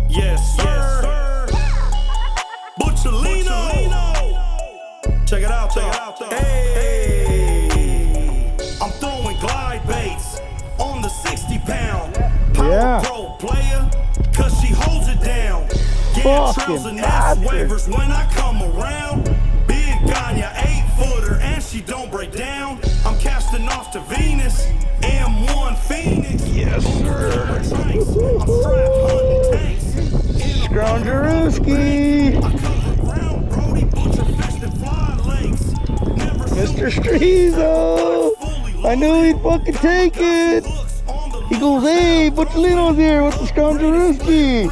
Yes, sir. Butcholino. Check it out, though. Hey, I'm throwing glide baits on the 60-pound Power Pro player, cause she holds it down. Yeah, trails and ass waivers when I come around. Big Ganya, 8-footer, and she don't break down. I'm casting off to Venus, M1 Phoenix. Yes, sir. I'm strapped hunting tanks. Scroungerooski. Mr. Streezo. I knew he'd fucking take it. He goes, hey, Butcholino's here with the Scroungerooski.